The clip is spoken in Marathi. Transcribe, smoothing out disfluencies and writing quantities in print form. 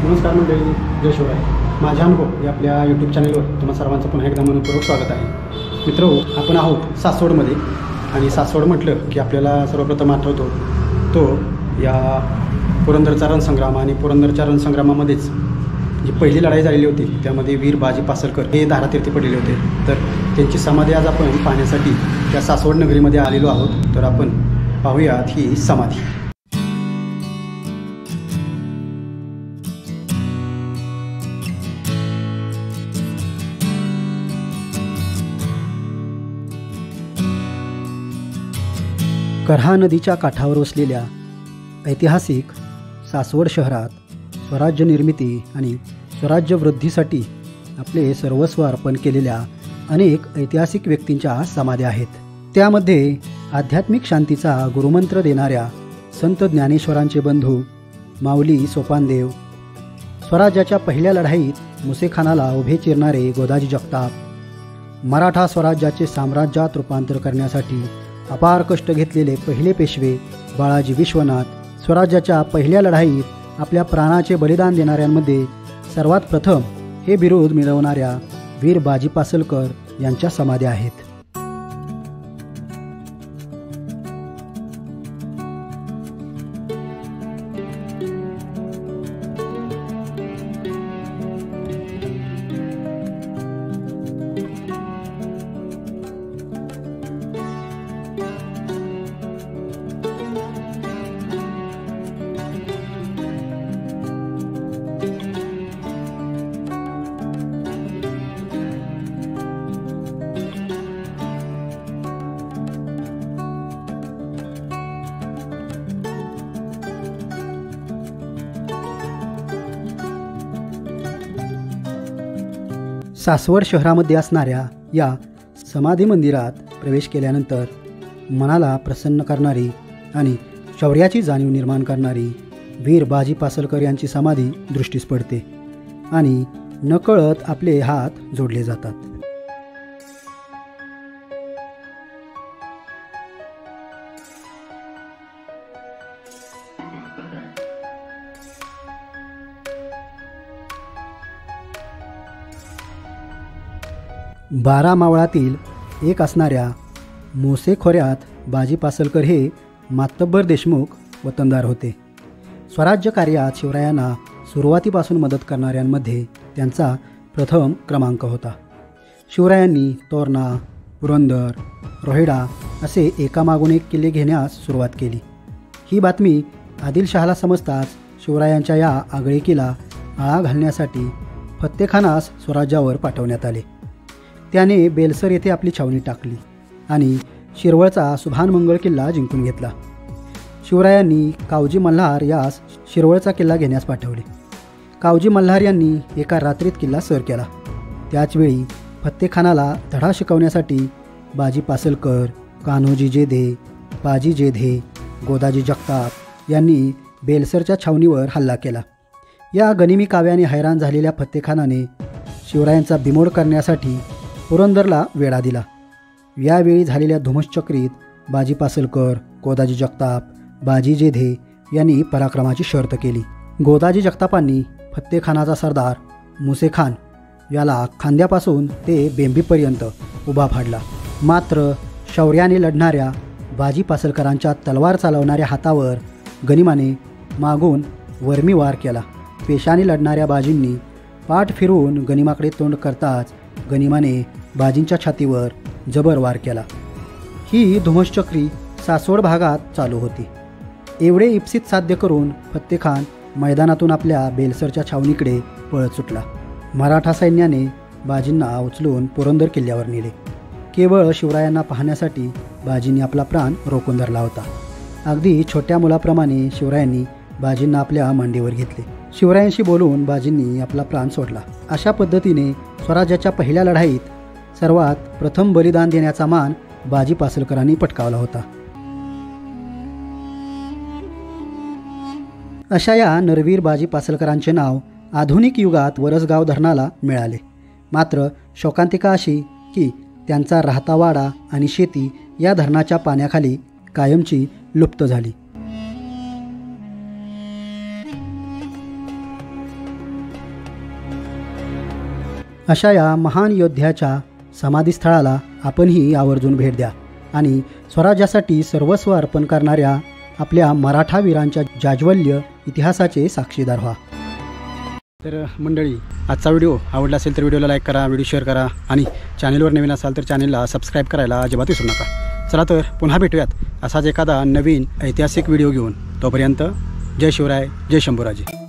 नमस्कार मंडळी, जय शिवराय. माझा अनुभव या आपल्या यूट्यूब चॅनलवर तुम्हा सर्वांचं पुन्हा एकदा मनपूर्वक स्वागत आहे. मित्र, आपण आहोत सासवडमध्ये आणि सासवड म्हटलं की आपल्याला सर्वप्रथम आठवतो तो या पुरंदरचा रणसंग्राम आणि पुरंदरच्या रणसंग्रामामध्येच जी पहिली लढाई झालेली होती त्यामध्ये वीर बाजी पासलकर हे धारातीर्थी पडलेले होते. तर त्यांची समाधी आज आपण पाहण्यासाठी त्या सासवड नगरीमध्ये आलेलो आहोत. तर आपण पाहूयात ही समाधी. करहा नदीच्या काठावर वसलेल्या ऐतिहासिक सासवड शहरात स्वराज्य निर्मिती आणि स्वराज्य वृद्धीसाठी आपले सर्वस्व अर्पण केलेल्या अनेक ऐतिहासिक व्यक्तींच्या समाध्या आहेत. त्यामध्ये आध्यात्मिक शांतीचा गुरुमंत्र देणाऱ्या संत ज्ञानेश्वरांचे बंधू माऊली सोपानदेव, स्वराज्याच्या पहिल्या लढाईत मुसेखानाला उभे चिरणारे गोदाजी जगताप, मराठा स्वराज्याचे साम्राज्यात रूपांतर करण्यासाठी अपार कष्ट घेतलेले पहिले पेशवे बाळाजी विश्वनाथ, स्वराज्याच्या पहिल्या लढाईत आपल्या प्राणाचे बलिदान देणाऱ्यांमध्ये सर्वात प्रथम हे बिरुद मिळवणाऱ्या वीर बाजी पासलकर यांच्या समाध्या आहेत. सासवड शहरामध्ये असणाऱ्या या समाधी मंदिरात प्रवेश केल्यानंतर मनाला प्रसन्न करणारी आणि शौर्याची जाणीव निर्माण करणारी वीर बाजी पासलकर यांची समाधी दृष्टीस पडते आणि नकळत आपले हात जोडले जातात. बारा मावळातील एक असणाऱ्या मोसे खोऱ्यात बाजी पासलकर हे मातब्बर देशमुख वतनदार होते. स्वराज्य कार्यात शिवरायांना सुरुवातीपासून मदत करणाऱ्यांमध्ये त्यांचा प्रथम क्रमांक होता. शिवरायांनी तोरणा, पुरंदर, रोहिडा असे एकामागून एक किल्ले घेण्यास सुरुवात केली. ही बातमी आदिलशहाला समजताच शिवरायांच्या या आगळीकीला आळा घालण्यासाठी फत्तेखानास स्वराज्यावर पाठवण्यात आले. त्याने बेलसर येथे आपली छावणी टाकली आणि शिरवळचा सुभानमंगळ किल्ला जिंकून घेतला. शिवरायांनी कावजी मल्हार यास शिरवळचा किल्ला घेण्यास पाठवले. कावजी मल्हार यांनी एका रात्रीत किल्ला सर केला. त्याचवेळी फत्तेखानाला धडा शिकवण्यासाठी बाजी पासलकर, कान्होजी जेधे, बाजी जेधे, गोदाजी जगताप यांनी बेलसरच्या छावणीवर हल्ला केला. या गनिमी काव्याने हैराण झालेल्या फत्तेखानाने शिवरायांचा बिमोड करण्यासाठी पुरंदरला वेढा दिला. यावेळी झालेल्या धुमश्चक्रीत बाजी पासलकर, गोदाजी जगताप, बाजी जेधे यांनी पराक्रमाची शर्त केली. गोदाजी जगतापांनी फत्तेखानाचा सरदार मुसेखान याला खांद्यापासून ते बेंबीपर्यंत उभा फाडला. मात्र शौर्याने लढणाऱ्या बाजी पासलकरांच्या तलवार चालवणाऱ्या हातावर गनिमाने मागून वर्मी वार केला. पेशाने लढणाऱ्या बाजींनी पाठ फिरवून गनिमाकडे तोंड करताच गनिमाने बाजींच्या छातीवर जबर वार केला. ही धुमश्चक्री सासवड भागात चालू होती. एवढे इप्सित साध्य करून फत्तेखान मैदानातून आपल्या बेलसरच्या छावणीकडे पळत सुटला. मराठा सैन्याने बाजींना उचलून पुरंदर किल्ल्यावर नेले. केवळ शिवरायांना पाहण्यासाठी बाजींनी आपला प्राण रोखून धरला होता. अगदी छोट्या मुलाप्रमाणे शिवरायांनी बाजींना आपल्या मांडीवर घेतले. शिवरायांशी बोलून बाजींनी आपला प्राण सोडला. अशा पद्धतीने स्वराज्याच्या पहिल्या लढाईत सर्वात प्रथम बलिदान देण्याचा मान बाजी पासलकरांनी पटकावला होता. अशा या नरवीर बाजी पासलकरांचे नाव आधुनिक युगात वरसगाव धरणाला मिळाले. मात्र शोकांतिका अशी की त्यांचा राहता वाडा आणि शेती या धरणाच्या पाण्याखाली कायमची लुप्त झाली. अशा या महान योद्ध्याच्या समाधीस्थळाला आपणही आवर्जून भेट द्या आणि स्वराज्यासाठी सर्वस्व अर्पण करणाऱ्या आपल्या मराठा वीरांच्या जाज्वल्य इतिहासाचे साक्षीदार व्हा। तर मंडळी, आजचा व्हिडिओ आवडला असेल तर व्हिडिओला लाईक करा, व्हिडिओ शेअर करा आणि चॅनलवर नवीन असाल तर चॅनलला सबस्क्राईब करायला अजिबात विसरू नका। चला तर पुन्हा भेटूयात असाच एखादा नवीन ऐतिहासिक व्हिडिओ घेऊन। तोपर्यंत जय शिवराय, जय शंभूराजे।